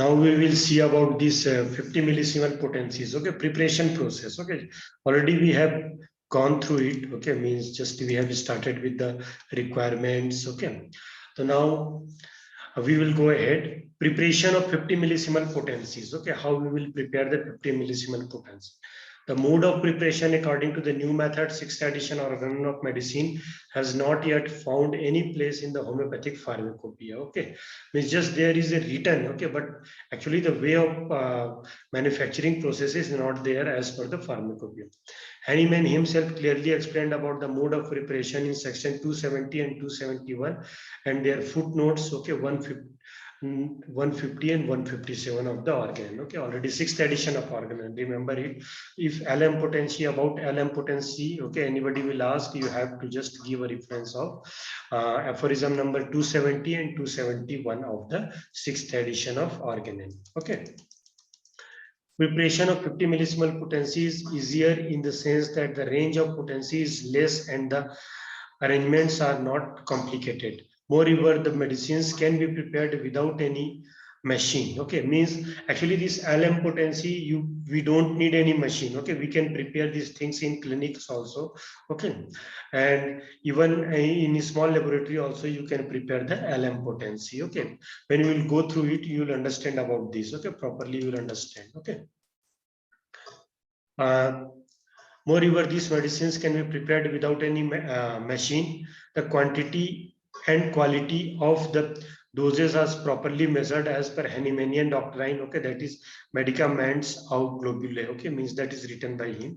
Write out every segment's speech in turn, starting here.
Now we will see about this 50 millisiemens potencies. Okay, preparation process. Okay, already we have gone through it. Okay, means just we have started with the requirements. Okay, so now we will go ahead. Preparation of 50 millisiemens potencies. Okay, how we will prepare the 50 millisiemens potency. The mode of preparation according to the new method, 6th edition Organon of Medicine, has not yet found any place in the homeopathic pharmacopoeia. Okay, means just there is a written. Okay, but actually the way of manufacturing process is not there as per the pharmacopoeia. Hahnemann himself clearly explained about the mode of preparation in section 270 and 271 and their footnotes. Okay, 150 and 157 of the organ. Okay, already 6th edition of organ. Remember it. If LM potency, about LM potency, okay, anybody will ask, you have to just give a reference of aphorism number 270 and 271 of the 6th edition of organ. Okay. Preparation of 50 millisiemens potency is easier in the sense that the range of potency is less and the arrangements are not complicated. Moreover, the medicines can be prepared without any machine. Okay, means actually this LM potency, we don't need any machine. Okay, we can prepare these things in clinics also. Okay, and even in a small laboratory also you can prepare the LM potency. Okay, when you will go through it, you will understand about this. Okay, properly you will understand. Okay. Moreover, these medicines can be prepared without any machine. The quantity and quality of the doses are properly measured as per Hahnemannian doctrine. Okay, that is medicaments au globule. Okay, means that is written by him.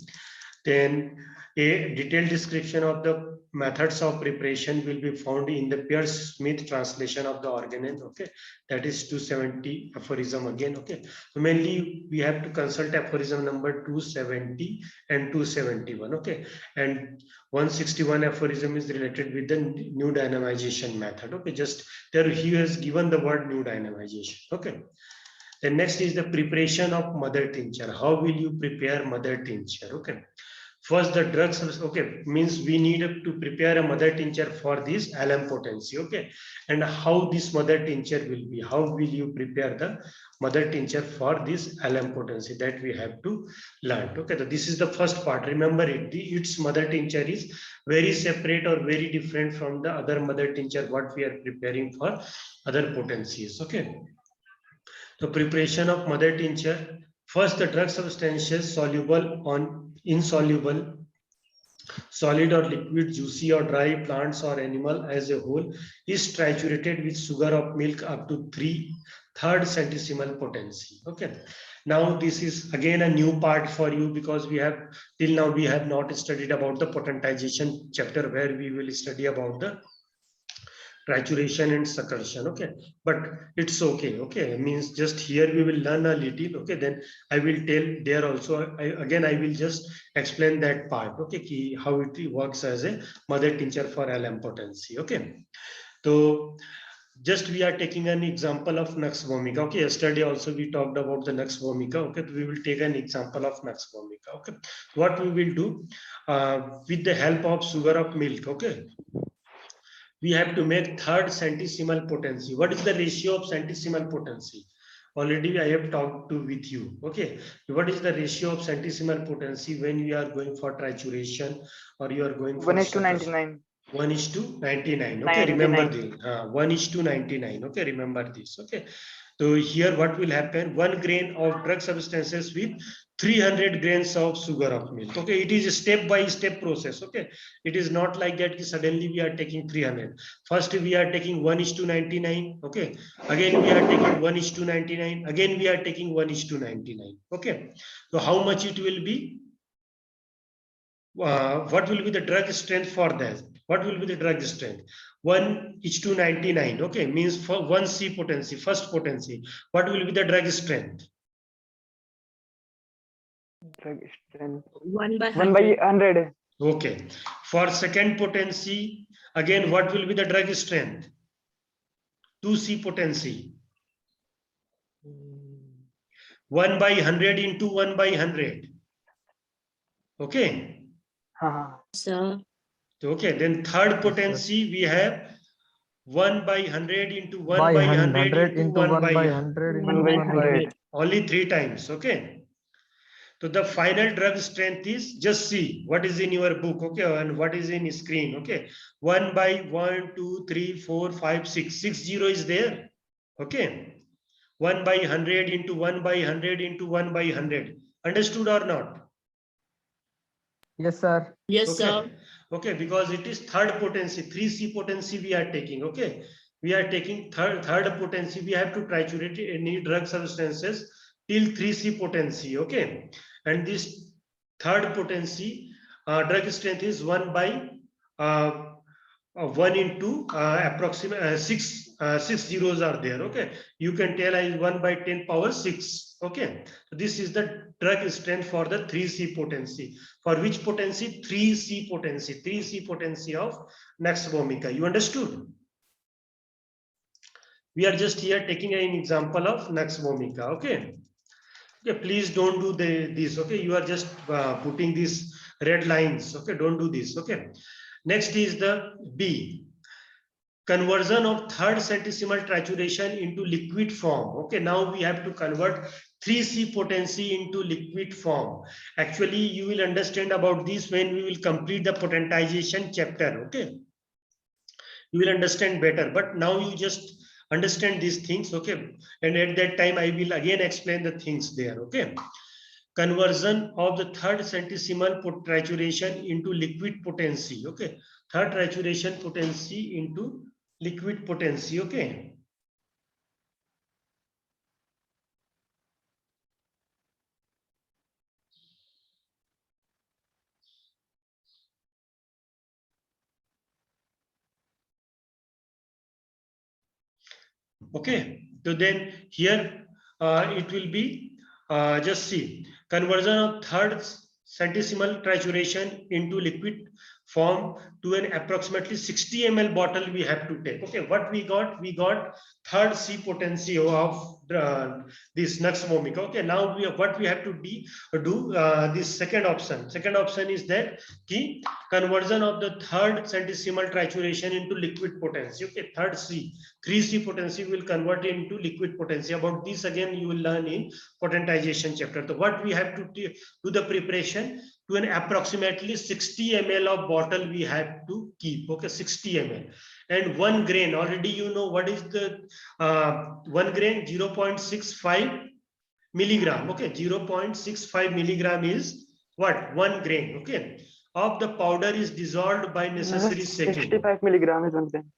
Then a detailed description of the methods of preparation will be found in the Pierce Smith translation of the organon. Okay, that is 270 aphorism again. Okay, so mainly we have to consult aphorism number 270 and 271. Okay, and 161 aphorism is related with the new dynamization method. Okay, just there he has given the word new dynamization. Okay. The next is the preparation of mother tincture. How will you prepare mother tincture? Okay. First, the drugs. Okay, means we need to prepare a mother tincture for this LM potency. Okay, and how this mother tincture will be? How will you prepare the mother tincture for this LM potency? That we have to learn. Okay, so this is the first part. Remember it. Its mother tincture is very separate or very different from the other mother tincture what we are preparing for other potencies. Okay. The preparation of mother tincture. First, the drug substances soluble on insoluble, solid or liquid, juicy or dry, plants or animal as a whole, is triturated with sugar of milk up to 3/3 centesimal potency. Okay. Now this is again a new part for you because we have till now we have not studied about the potentization chapter where we will study about the trituration and succussion. Okay, but it's okay. Okay, means just here we will learn a little. Okay, then I will tell there also. Again I will just explain that part. Okay, how it works as a mother tincture for LM potency. Okay, so just we are taking an example of Nux vomica. Okay, yesterday also we talked about the Nux vomica. Okay, we will take an example of Nux vomica. Okay, what we will do with the help of sugar of milk. Okay, we have to make 3rd centesimal potency. What is the ratio of centesimal potency? Already I have talked to with you. Okay, what is the ratio of centesimal potency when you are going for trituration or you are going for 1:99. 1:99. Okay, remember this. 1:99. Okay, remember this. Okay, so here what will happen? 1 grain of drug substances with 300 grains of sugar of milk. Okay, it is a step-by-step process. Okay, it is not like that suddenly we are taking 300. First we are taking 1:99. Okay, again we are taking 1:99. Again we are taking 1:99. Okay, so how much it will be? What will be the drug strength for that? What will be the drug strength? 1:99. Okay, means for 1C potency, first potency. What will be the drug strength? Drug strength 1/100. Okay. For second potency, again, what will be the drug strength? 2C potency. 1/100 into 1/100. Okay. Sir. Okay. Then third potency we have 1 by 100 into 1 by by 100 100 into 1 by 100 into 1 by 100. only 3 times. Okay. So the final drug strength is, just see what is in your book, okay, and what is in screen, okay. 1 by 1, 2, 3, 4, 5, 6. 60 is there, okay. 1 by 100 into 1 by 100 into 1 by 100. Understood or not? Yes, sir. Yes, Okay. sir. Okay, because it is third potency, 3C potency we are taking, okay. We are taking third potency. We have to triturate any drug substances till 3C potency, okay. And this third potency drug strength is 1 by 1 into approximate 6 zeros are there, okay. You can tell is 1 by 10 power 6, okay. So this is the drug strength for the 3C potency. For which potency? 3C potency. 3C potency of Nux vomica. You understood? We are just here taking an example of Nux vomica, okay. Okay, please don't do this, okay. You are just putting these red lines, okay. Don't do this, okay. Next is the B, conversion of third centesimal trituration into liquid form. Okay, now we have to convert 3C potency into liquid form. Actually, you will understand about this when we will complete the potentization chapter, okay. You will understand better, but now you just understand these things, okay. And at that time, I will again explain the things there, okay. Conversion of the third centesimal trituration into liquid potency, okay. Third trituration potency into liquid potency, okay. Okay, so then here it will be just see conversion of third centesimal trituration into liquid form to an approximately 60 ml bottle we have to take. Okay, what we got third C potency of this Nux vomica. Okay, now what we have to do this second option. Second option is that key conversion of the third centesimal trituration into liquid potency. Okay, third C, 3C potency will convert into liquid potency. About this again you will learn in potentization chapter. So what we have to do the preparation to an approximately 60 ml of bottle we have to keep. Okay, 60 ml. And 1 grain, already you know what is the 1 grain, 0.65 milligram. Okay, 0.65 milligram is what? 1 grain. Okay, of the powder is dissolved by necessary shaking. 65 milligram is 1 gram.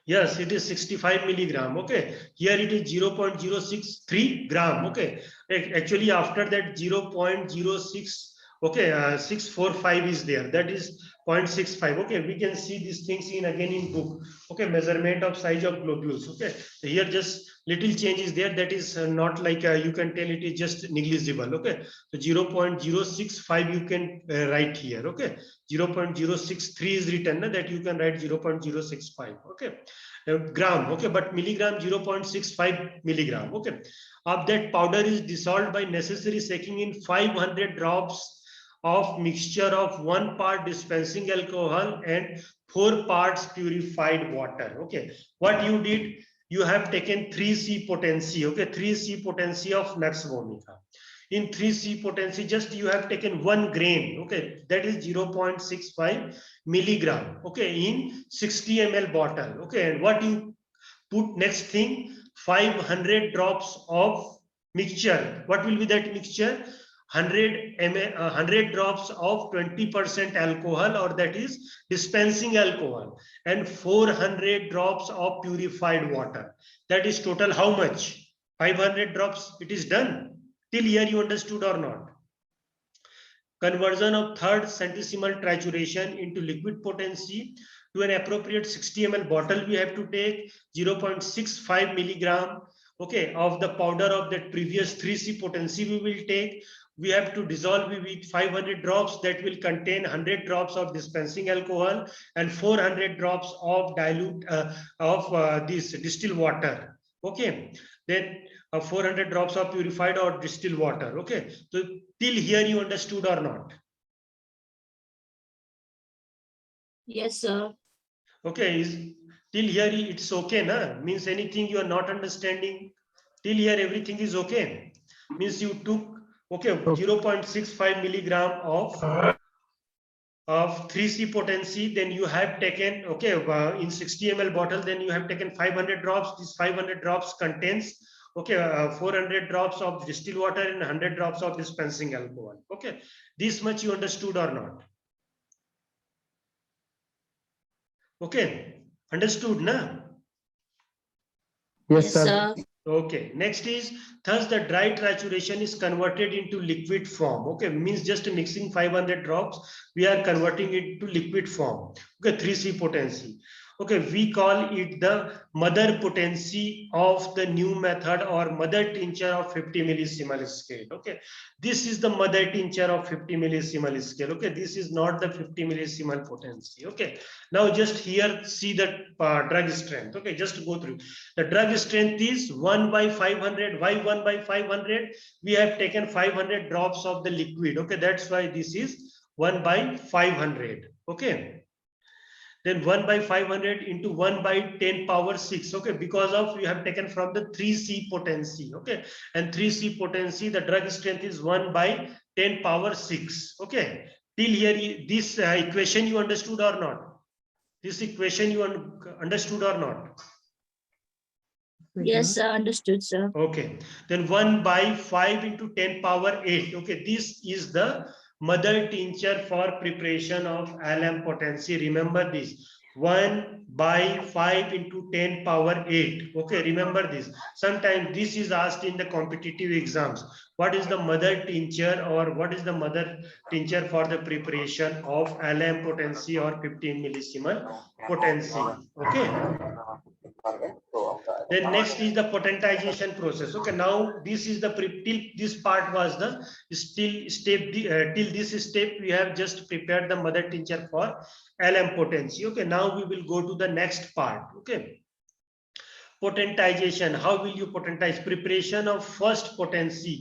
Yes, it is 65 milligram. Okay, here it is 0.063 gram. Okay, actually after that 0.06, okay, 645 is there. That is 0.65. Okay, we can see these things in again in book. Okay, measurement of size of globules. Okay, so here just little change is there. That is not like you can tell it is just negligible. Okay, so 0.065 you can write here. Okay, 0.063 is written, that you can write 0.065. Okay, gram. Okay, but milligram 0.65 milligram. Okay, of that powder is dissolved by necessary shaking in 500 drops of mixture of 1 part dispensing alcohol and 4 parts purified water. Okay, what you did, you have taken 3C potency. Okay, 3C potency of Nux vomica. In 3C potency, just you have taken 1 grain. Okay, that is 0.65 milligram. Okay, in 60 ml bottle. Okay, and what you put next thing, 500 drops of mixture. What will be that mixture? 100 drops of 20% alcohol, or that is dispensing alcohol, and 400 drops of purified water. That is total how much? 500 drops. It is done. Till here you understood or not? Conversion of third centesimal trituration into liquid potency to an appropriate 60 ml bottle we have to take 0.65 milligram, okay, of the powder of that previous 3C potency we will take. We have to dissolve with 500 drops, that will contain 100 drops of dispensing alcohol and 400 drops of dilute this distilled water. Okay, then 400 drops of purified or distilled water. Okay, so till here you understood or not? Yes, sir. Okay, Till here it's okay, na? Means anything you are not understanding. Till here everything is okay. Means you took, okay, 0.65 milligram of 3C potency, then you have taken, okay, in 60 ml bottle, then you have taken 500 drops. This 500 drops contains, okay, 400 drops of distilled water and 100 drops of dispensing alcohol. Okay, this much you understood or not? Okay, understood, na? Yes, sir. Okay, next is, thus the dry trituration is converted into liquid form. Okay, means just mixing 500 drops, we are converting it to liquid form. Okay, 3C potency. Okay, we call it the mother potency of the new method, or mother tincture of 50 millisiemens scale. Okay, this is the mother tincture of 50 millisiemens scale. Okay, this is not the 50 millisiemens potency. Okay, now just here see the drug strength. Okay, just go through. The drug strength is 1/500. Why 1/500? We have taken 500 drops of the liquid. Okay, that's why this is 1/500. Okay. Then 1/500 into 1/10 power 6. Okay, because of you have taken from the 3C potency. Okay, and 3C potency, the drug strength is 1/10 power 6. Okay, till here this equation you understood or not? This equation you understood or not? Yes, sir. Understood, sir. Okay, then 1/5 into 10 power 8. Okay, this is the mother tincture for preparation of LM potency. Remember this, 1/5 into 10 power 8. Okay, remember this. Sometimes this is asked in the competitive exams. What is the mother tincture, or what is the mother tincture for the preparation of LM potency or 15 millisiemens potency? Okay. Then next is the potentization process. Okay, now this is the till this part was the still step till this step we have just prepared the mother tincture for LM potency. Okay, now we will go to the next part. Okay, potentization. How will you potentize? Preparation of first potency.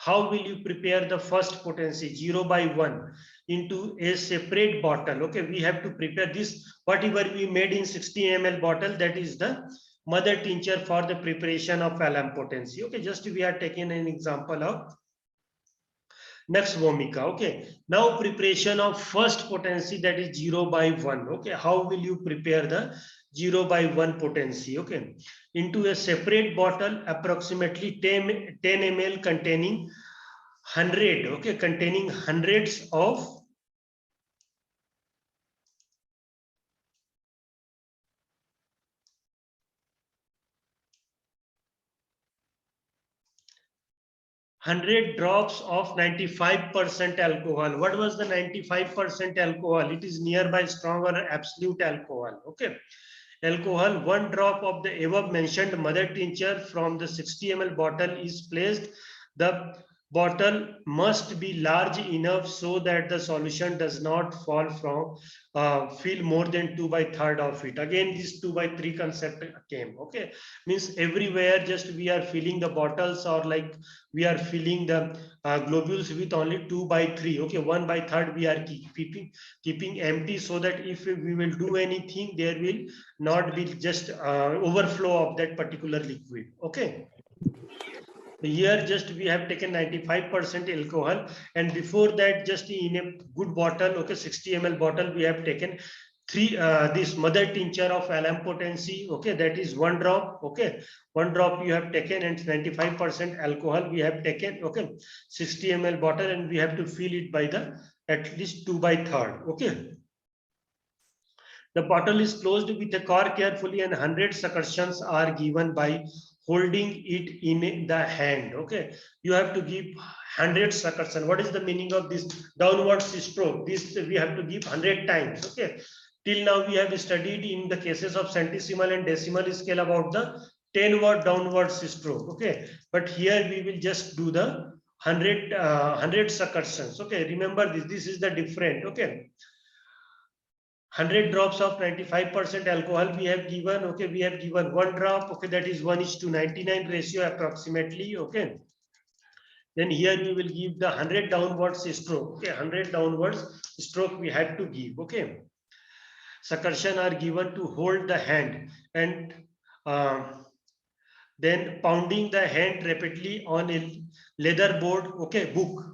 How will you prepare the first potency? 0/1 into a separate bottle. Okay, we have to prepare this. Whatever we made in 60 ml bottle, that is the mother tincture for the preparation of LM potency. Okay, just we are taking an example of Nux vomica. Okay, now preparation of first potency, that is 0/1. Okay, how will you prepare the 0/1 potency? Okay, into a separate bottle, approximately 10 ml containing 100. Okay, containing hundreds of 100 drops of 95% alcohol. What was the 95% alcohol? It is nearby strong or absolute alcohol. Okay, alcohol, 1 drop of the above mentioned mother tincture from the 60 ml bottle is placed. The bottle must be large enough so that the solution does not fall from fill more than 2/3 of it. Again, this 2/3 concept came. Okay, means everywhere just we are filling the bottles, or like we are filling the globules with only 2/3. Okay, 1/3 we are keeping empty, so that if we will do anything, there will not be just overflow of that particular liquid. Okay, here just we have taken 95% alcohol, and before that just in a good bottle, okay, 60 ml bottle, we have taken this mother tincture of LM potency. Okay, that is 1 drop. Okay, 1 drop you have taken, and 95% alcohol we have taken. Okay, 60 ml bottle, and we have to fill it by the at least 2/3. Okay, the bottle is closed with a cork carefully, and 100 succussions are given by holding it in the hand. Okay, you have to give 100 succussion. What is the meaning of this downward stroke? This we have to give 100 times. Okay, till now we have studied in the cases of centesimal and decimal scale about the 10-word downward stroke. Okay, but here we will just do the 100 succussions. Okay, remember this is the different. Okay, 100 drops of 95% alcohol we have given. Okay, we have given 1 drop. Okay, that is 1:99 ratio approximately. Okay, then here we will give the 100 downwards stroke. Okay, 100 downwards stroke we had to give. Okay, succussion are given to hold the hand, and then pounding the hand rapidly on a leather board, okay, book,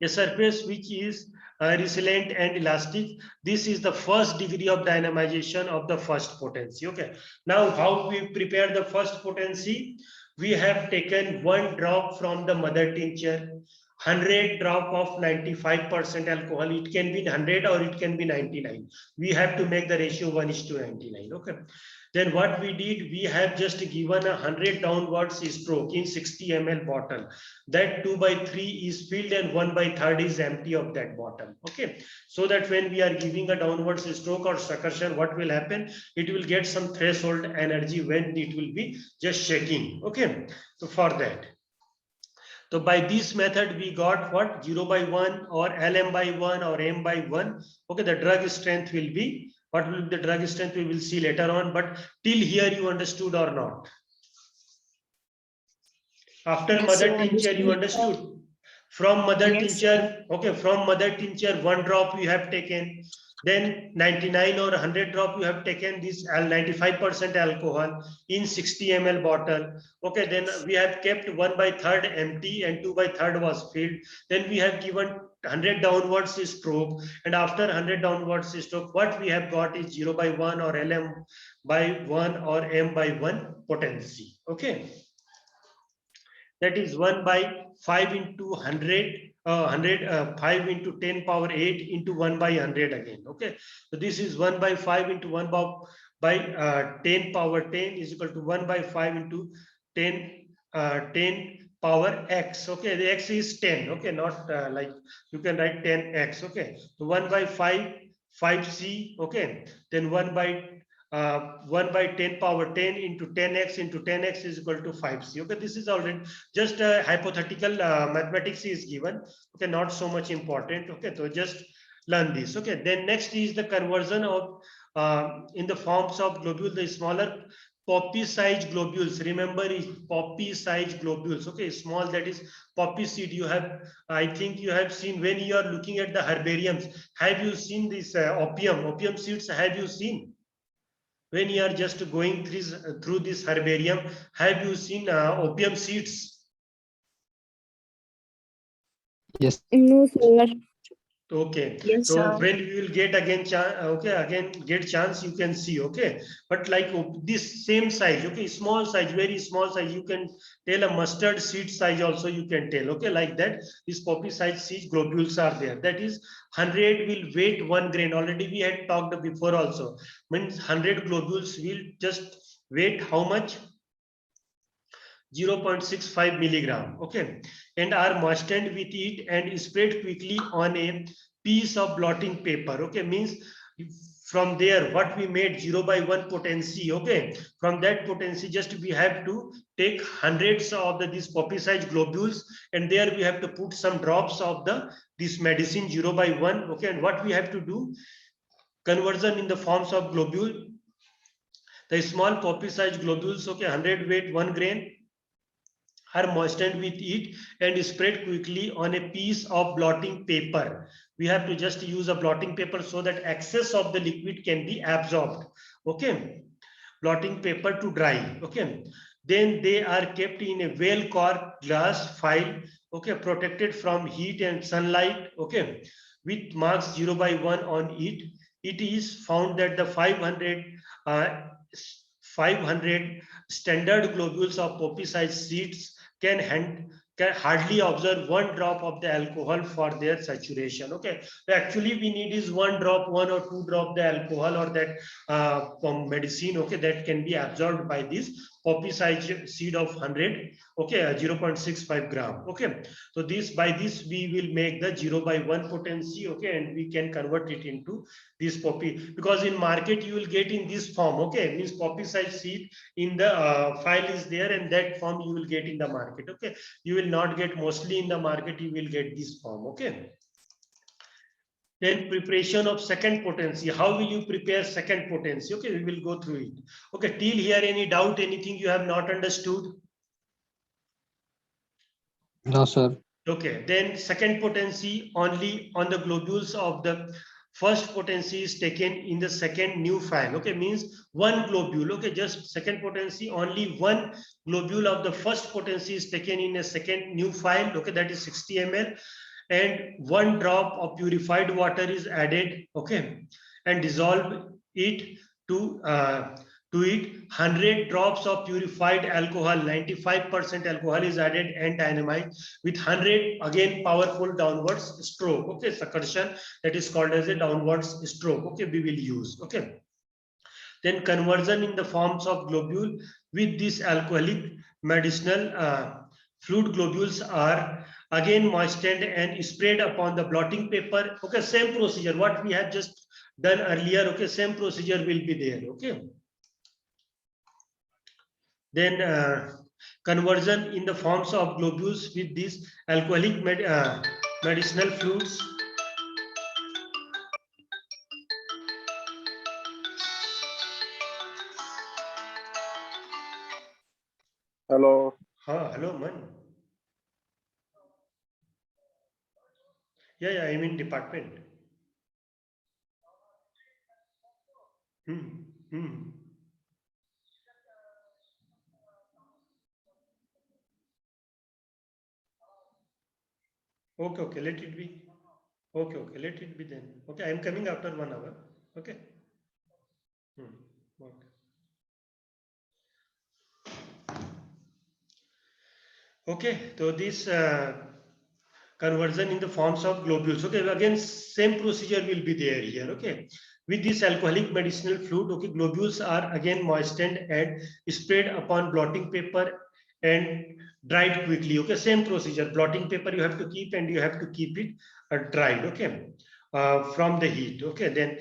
a surface which is resilient and elastic. This is the first degree of dynamization of the first potency. Okay, now how we prepare the first potency? We have taken 1 drop from the mother tincture, 100 drop of 95% alcohol. It can be 100 or it can be 99. We have to make the ratio 1:99. Okay, then what we did, we have just given 100 downwards stroke in 60 ml bottle. That 2/3 is filled and 1/3 is empty of that bottle. Okay, so that when we are giving a downwards stroke or succussion, what will happen? It will get some threshold energy when it will be just shaking. Okay, so for that, so by this method we got what? 0/1 or Lm/1 or M/1. Okay, the drug strength will be, what will be the drug strength we will see later on, but till here you understood or not? After Yes, mother sir, tincture you understood. understood? From mother Yes, tincture, okay, from mother tincture 1 drop you have taken, then 99 or 100 drop you have taken this 95% alcohol in 60 ml bottle. Okay, then we have kept 1/3 empty and 2/3 was filled. Then we have given 100 downwards stroke, and after 100 downwards stroke, what we have got is 0/1 or Lm/1 or M/1 potency. Okay, that is 1/5 into 100, 5 into 10 power 8 into 1/100 again. Okay, so this is 1/5 into 10 power 10 is equal to 1/5 into 10 power x. Okay, the x is 10. Okay, not like you can write 10x. Okay, so 1/5 5c. Okay, then 1/10 power 10 into 10x into 10x is equal to 5c. Okay, this is already just a hypothetical mathematics is given. Okay, not so much important. Okay, so just learn this. Okay, then next is the conversion of in the forms of globule, the smaller poppy size globules. Remember, is poppy size globules. Okay, small, that is poppy seed. You have, I think you have seen when you are looking at the herbariums. Have you seen this opium seeds? Have you seen? When you are just going through this herbarium, have you seen opium seeds? Yes. No, sir. Okay, Yes, so sir. when we will get again get chance, you can see. Okay, but like this same size, okay, small size, very small size, you can tell a mustard seed size also you can tell. Okay, like that, these poppy size seed globules are there. That is 100 will weight 1 grain. Already we had talked before also. Means 100 globules will just weight how much? 0.65 milligram. Okay, and are moistened with it and spread quickly on a piece of blotting paper. Okay, means from there what we made 0/1 potency. Okay, from that potency just we have to take hundreds of these poppy size globules, and there we have to put some drops of this medicine 0/1. Okay, and what we have to do? Conversion in the forms of globule. The small poppy size globules, okay, 100 weight 1 grain, are moistened with it and spread quickly on a piece of blotting paper. We have to just use a blotting paper so that excess of the liquid can be absorbed. Okay, blotting paper to dry. Okay, then they are kept in a well-corked glass vial. Okay, protected from heat and sunlight. Okay, with marks 0/1 on it. It is found that the 500 standard globules of poppy size seeds can hardly observe 1 drop of the alcohol for their saturation. Okay, so actually we need is 1 drop, 1 or 2 drop the alcohol or that medicine. Okay, that can be absorbed by this poppy size seed of 100. Okay, 0.65 gram. Okay, so by this we will make the 0/1 potency. Okay, and we can convert it into this poppy, because in market you will get in this form. Okay, means poppy size seed in the file is there, and that form you will get in the market. Okay, you will not get mostly in the market, you will get this form. Okay, then preparation of second potency. How will you prepare second potency? Okay, we will go through it. Okay, till here any doubt, anything you have not understood? No, sir. Okay, then second potency only on the globules of the first potency is taken in the second new file. Okay, means one globule. Okay, just second potency, only one globule of the first potency is taken in a second new file. Okay, that is 60 ml, and one drop of purified water is added. Okay, and dissolve it to it. 100 drops of purified alcohol, 95% alcohol is added and dynamite with 100 again powerful downwards stroke. Okay, succussion, that is called as a downwards stroke. Okay, we will use. Okay, then conversion in the forms of globule with this alcoholic medicinal fluid globules are again moistened and sprayed upon the blotting paper. Okay, same procedure what we had just done earlier. Okay, same procedure will be there. Okay, then conversion in the forms of globules with these alcoholic medicinal fluids. Hello. Hello, man. Yeah, I mean department. Hmm. Okay, let it be. Okay, let it be then. Okay, I am coming after 1 hour. Okay. Okay. Okay, so this conversion in the forms of globules. Okay, again same procedure will be there here. Okay, with this alcoholic medicinal fluid. Okay, globules are again moistened and sprayed upon blotting paper and dried quickly. Okay, same procedure. Blotting paper you have to keep and you have to keep it dried. Okay, from the heat. Okay, then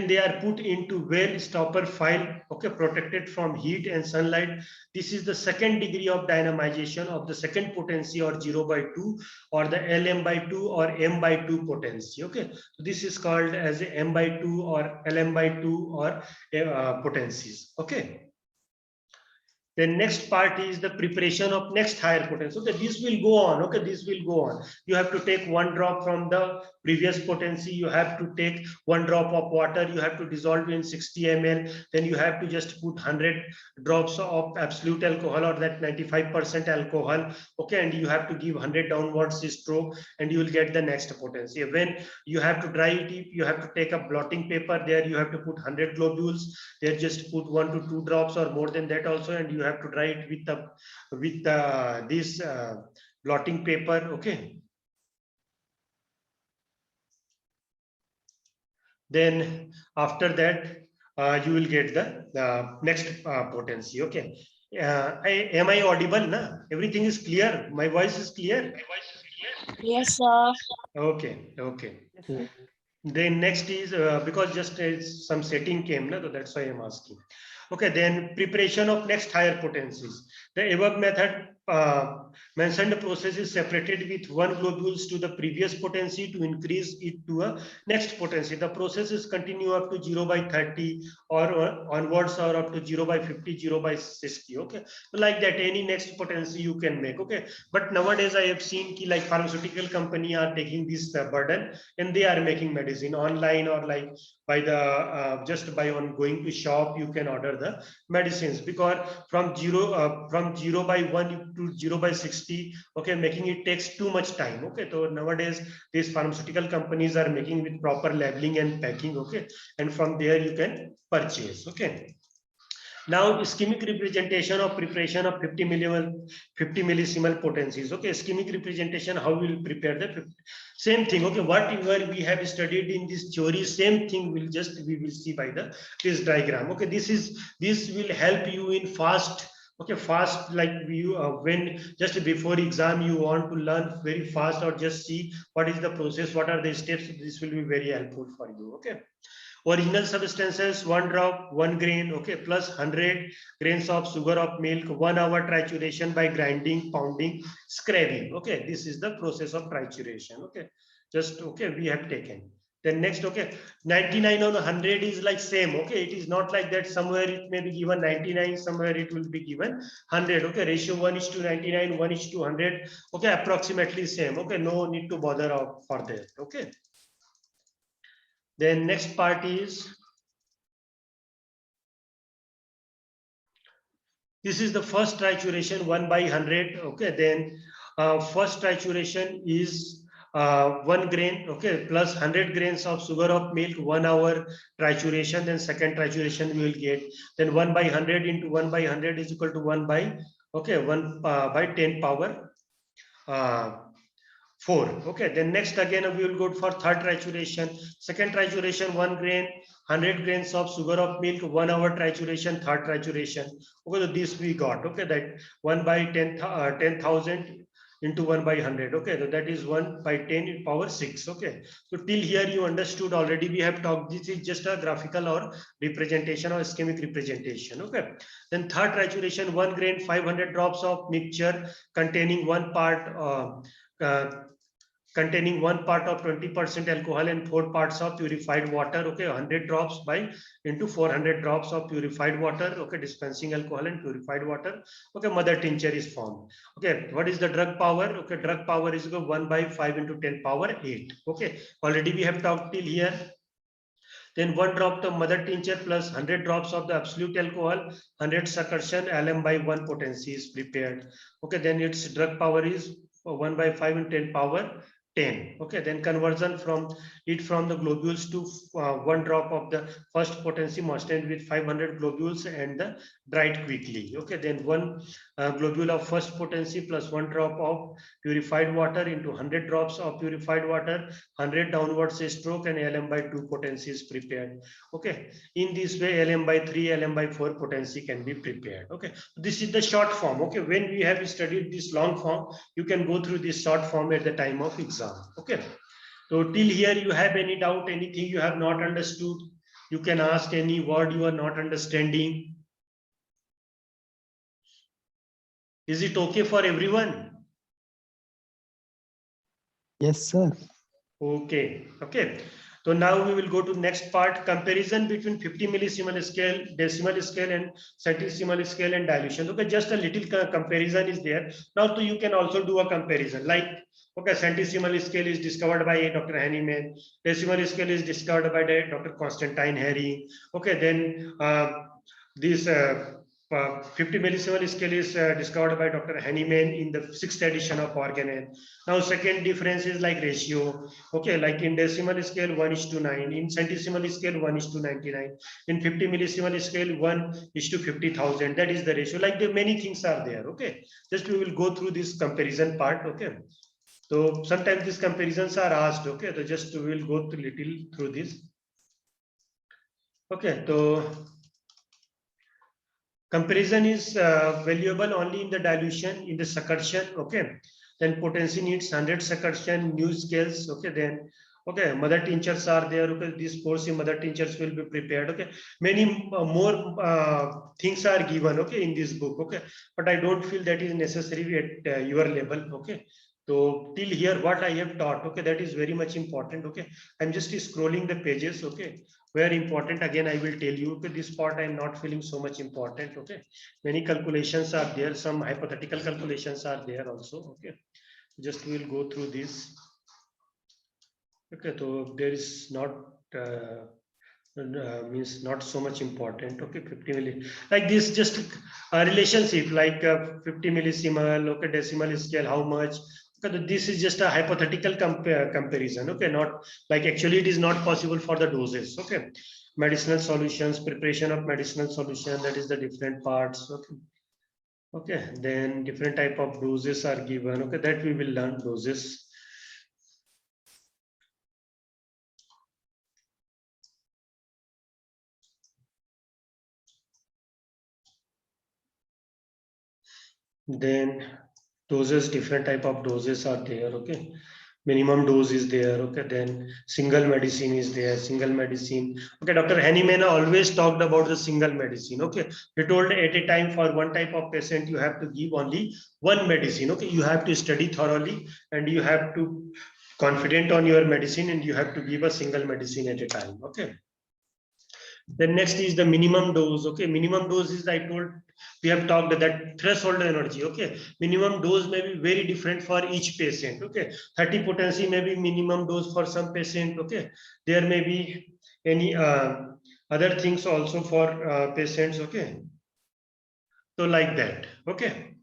they are put into well stopper file. Okay, protected from heat and sunlight. This is the second degree of dynamization of the second potency, or 0/2, or the LM/2 or M/2 potency. Okay, so this is called as a M/2 or LM/2 or potencies. Okay, the next part is the preparation of next higher potency. Okay, this will go on. Okay, this will go on. You have to take one drop from the previous potency. You have to take one drop of water. You have to dissolve in 60 ml. Then you have to just put 100 drops of absolute alcohol, or that 95% alcohol. Okay, and you have to give 100 downwards stroke, and you will get the next potency. When you have to dry it, you have to take a blotting paper. There you have to put 100 globules. There just put 1 to 2 drops or more than that also, and you have to dry it with this blotting paper. Okay, then after that you will get the next potency. Okay, am I audible? Na? Everything is clear? My voice is clear? Yes, sir. Okay. Then next is because just some setting came, so that's why I'm asking. Okay, then preparation of next higher potencies. The above method mentioned process is separated with one globules to the previous potency to increase it to a next potency. The process is continue up to 0/30 or onwards, or up to 0/50, 0/60. Okay, so like that, any next potency you can make. Okay, but nowadays I have seen ki like pharmaceutical company are taking this burden, and they are making medicine online, or like by the just by on going to shop you can order the medicines, because from 0/1 to 0/60, okay, making it takes too much time. Okay, so nowadays these pharmaceutical companies are making with proper labeling and packing. Okay, and from there you can purchase. Okay, now schematic representation of preparation of 50 millisiemens potencies. Okay, schematic representation, how we will prepare the same thing. Okay, whatever we have studied in this theory, same thing we will see by this diagram. Okay, this will help you in fast. Okay, fast, like you when just before exam you want to learn very fast, or just see what is the process, what are the steps. This will be very helpful for you. Okay, original substances, 1 drop, 1 grain. Okay, plus 100 grains of sugar of milk, 1 hour trituration by grinding, pounding, scraping. Okay, this is the process of trituration. Okay, just okay, we have taken. Then next, okay, 99 on 100 is like same. Okay, it is not like that. Somewhere it may be given 99, somewhere it will be given 100. Okay, ratio 1:99, 1:100. Okay, approximately same. Okay, no need to bother for that. Okay. Then next part is, this is the first trituration 1/100. Okay, then first trituration is 1 grain, okay, plus 100 grains of sugar of milk, 1 hour trituration. Then second trituration we will get, then 1/100 into 1/100 is equal to 1 by, okay, 1 by 10 power 4. Okay, then next again we will go for third trituration. Second trituration 1 grain, 100 grains of sugar of milk, 1 hour trituration, third trituration. Okay, so this we got. Okay, that 1 by 10,000 into 1/100. Okay, so that is 1 by 10 power 6. Okay, so till here you understood already. We have talked, this is just a graphical or representation or schematic representation. Okay, then third trituration 1 grain, 500 drops of mixture containing one part containing 1 part of 20% alcohol and 4 parts of purified water. Okay, 100 drops by into 400 drops of purified water. Okay, dispensing alcohol and purified water. Okay, mother tincture is formed. Okay, what is the drug power? Okay, drug power is 1 by 5 into 10 power 8. Okay, already we have talked till here. Then 1 drop of mother tincture plus 100 drops of the absolute alcohol, 100 succussion, Lm by 1 potency is prepared. Okay, then its drug power is 1 by 5 into 10 power 10. Okay, then conversion from the globules to 1 drop of the first potency moistened with 500 globules and the dried quickly. Okay, then 1 globule of first potency plus 1 drop of purified water into 100 drops of purified water, 100 downwards stroke, and Lm by 2 potency is prepared. Okay, in this way Lm by 3, Lm by 4 potency can be prepared. Okay, this is the short form. Okay, when we have studied this long form, you can go through this short form at the time of exam. Okay, so till here you have any doubt, anything you have not understood, you can ask any word you are not understanding. Is it okay for everyone? Yes, sir. Okay, okay. So now we will go to next part, comparison between 50 millisiemens scale, decimal scale, and centesimal scale and dilution. Okay, just a little comparison is there. Now so you can also do a comparison, like, okay, centesimal scale is discovered by Dr. Hahnemann, decimal scale is discovered by Dr. Constantine Henry. Okay, then this 50 millisiemens scale is discovered by Dr. Hahnemann in the 6th edition of Organon. Now second difference is like ratio. Okay, like in decimal scale 1:9, in centesimal scale 1:99, in 50 millisiemens scale 1:50,000. That is the ratio. Like the many things are there. Okay, just we will go through this comparison part. Okay, so sometimes these comparisons are asked. Okay, so just we will go through little through this. Okay, so comparison is valuable only in the dilution, in the succussion. Okay, then potency needs 100 succussion, new scales. Okay, then okay, mother tinctures are there. Okay, these 4 mother tinctures will be prepared. Okay, many more things are given. Okay, in this book. Okay, but I don't feel that is necessary at your level. Okay, so till here what I have taught. Okay, that is very much important. Okay, I'm just scrolling the pages. Okay, very important. Again, I will tell you. Okay, this part I am not feeling so much important. Okay, many calculations are there. Some hypothetical calculations are there also. Okay, just we will go through this. Okay, so there is not means not so much important. Okay, 50 milli, like this, just a relationship like 50 millisiemens. Okay, decimal scale, how much? Okay, this is just a hypothetical comparison. Okay, not like actually it is not possible for the doses. Okay, medicinal solutions, preparation of medicinal solution, that is the different parts. Okay, okay, then different type of doses are given. Okay, that we will learn doses. Then doses, different type of doses are there. Okay, minimum dose is there. Okay, then single medicine is there. Single medicine. Okay, Dr. Hahnemann always talked about the single medicine. Okay, he told at a time for one type of patient you have to give only one medicine. Okay, you have to study thoroughly and you have to confident on your medicine and you have to give a single medicine at a time. Okay. Then next is the minimum dose. Okay, minimum dose is, I told, we have talked that threshold energy. Okay, minimum dose may be very different for each patient. Okay, 30 potency may be minimum dose for some patient. Okay, there may be any other things also for patients. Okay, so like that. Okay,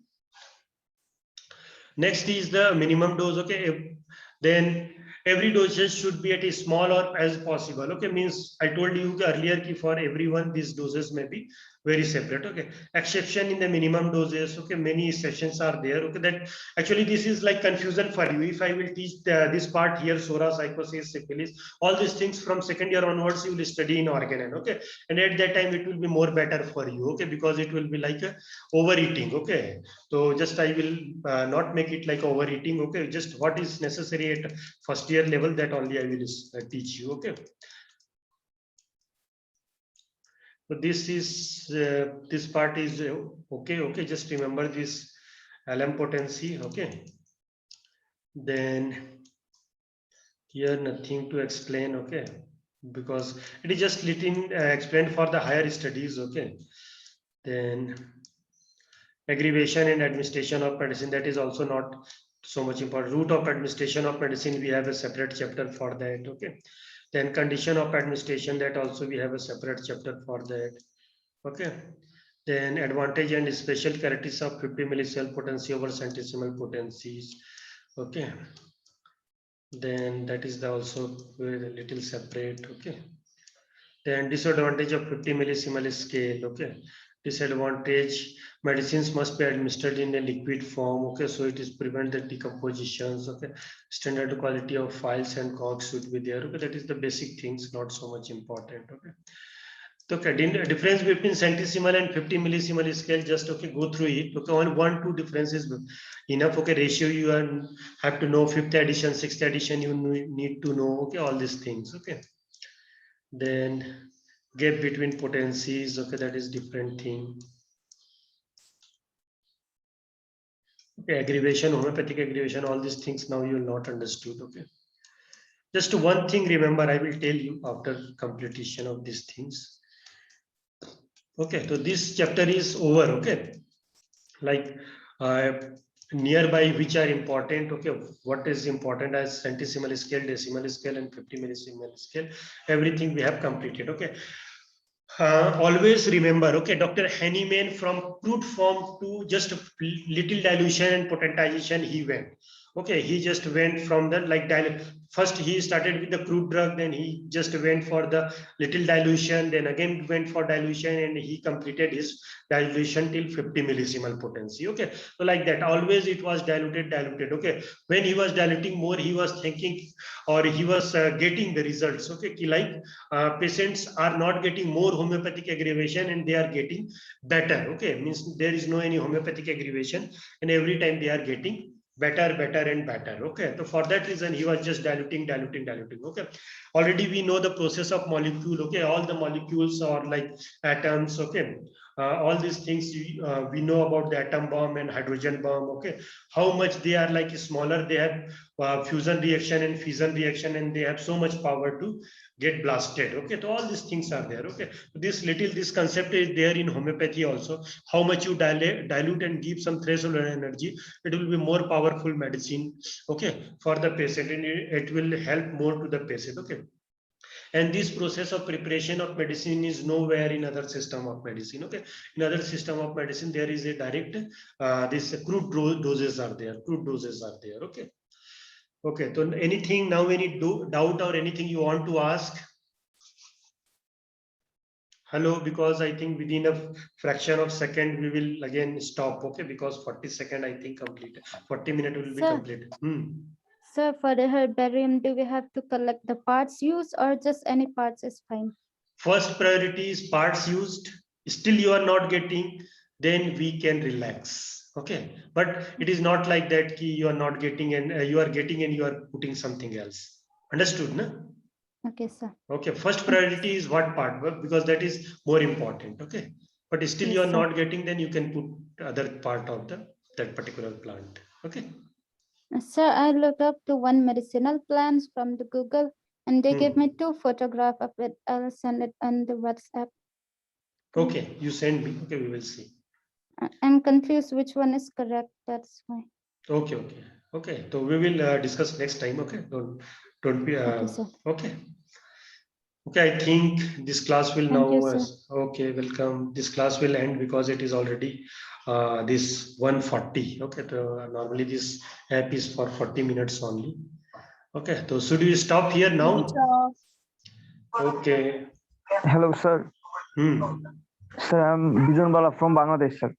next is the minimum dose. Okay, then every dosage should be at a small or as possible. Okay, means I told you earlier ki for everyone these doses may be very separate. Okay, exception in the minimum doses. Okay, many sessions are there. Okay, that actually this is like confusion for you. If I will teach this part here, SORA, psychosis, syphilis, all these things from second year onwards you will study in organon. Okay, and at that time it will be more better for you. Okay, because it will be like overeating. Okay, so just I will not make it like overeating. Okay, just what is necessary at first year level, that only I will teach you. Okay, so this is this part is okay. Okay, just remember this LM potency. Okay, then here nothing to explain. Okay, because it is just little explained for the higher studies. Okay, then aggravation and administration of medicine, that is also not so much important. Route of administration of medicine, we have a separate chapter for that. Okay, then condition of administration, that also we have a separate chapter for that. Okay, then advantage and special characteristics of 50 millicell potency over centesimal potencies. Okay, then that is the also very little separate. Okay, then disadvantage of 50 millisiemens scale. Okay, disadvantage, medicines must be administered in a liquid form. Okay, so it is prevent the decompositions. Okay, standard quality of files and cogs should be there. Okay, that is the basic things, not so much important. Okay, so okay, difference between centesimal and 50 millisiemens scale, just okay, go through it. Okay, only 1-2 differences enough. Okay, ratio you have to know, fifth addition, sixth addition you need to know. Okay, all these things. Okay, then gap between potencies. Okay, that is different thing. Okay, aggravation, homeopathic aggravation, all these things now you will not understood. Okay, just one thing remember, I will tell you after completion of these things. Okay, so this chapter is over. Okay, like nearby which are important. Okay, what is important as centesimal scale, decimal scale, and 50 millisiemens scale, everything we have completed. Okay, always remember. Okay, Dr. Henneman, from crude form to just little dilution and potentization he went. Okay, he just went from the like first he started with the crude drug, then he just went for the little dilution, then again went for dilution, and he completed his dilution till 50 millisiemens potency. Okay, so like that, always it was diluted. Okay, when he was diluting more, he was thinking, or he was getting the results. Okay, like patients are not getting more homeopathic aggravation and they are getting better. Okay, means there is no any homeopathic aggravation, and every time they are getting better and better. Okay, so for that reason he was just diluting. Okay, already we know the process of molecule. Okay, all the molecules are like atoms. Okay, all these things we know about the atom bomb and hydrogen bomb. Okay, how much they are like smaller, they have fusion reaction and fission reaction, and they have so much power to get blasted. Okay, so all these things are there. Okay, this concept is there in homeopathy also. How much you dilute and give some threshold energy, it will be more powerful medicine. Okay, for the patient, and it will help more to the patient. Okay, and this process of preparation of medicine is nowhere in other system of medicine. Okay, in other system of medicine there is a direct this crude doses are there. Okay. Okay, so anything now, any doubt or anything you want to ask? Hello, because I think within a fraction of second we will again stop. Okay, because 40 seconds I think complete. 40 minutes will be Sir. complete. Sir, for the herbarium, do we have to collect the parts used or just any parts is fine? First priority is parts used. Still you are not getting, then we can relax. Okay, but it is not like that ki you are not getting and you are getting and you are putting something else. Understood, no? Okay, sir. Okay, first priority is what part, because that is more important. Okay, but still you Yes, are sir. not getting, then you can put other part of that particular plant. Okay. Sir, I looked up to one medicinal plants from the Google and they gave me 2 photographs of it. I'll send it on the WhatsApp. Okay, you send me. Okay, we will see. I'm confused which one is correct. That's why. Okay. So we will discuss next time. Okay, don't be Okay, sir. okay. Okay, I think this class will Thank you, now, sir. okay, welcome. This class will end because it is already this 1:40. Okay, so normally this app is for 40 minutes only. Okay, so should we stop here now? Yes, sir. Okay. Hello, sir. Hmm. Sir, I'm Bijan Bala from Bangladesh, sir.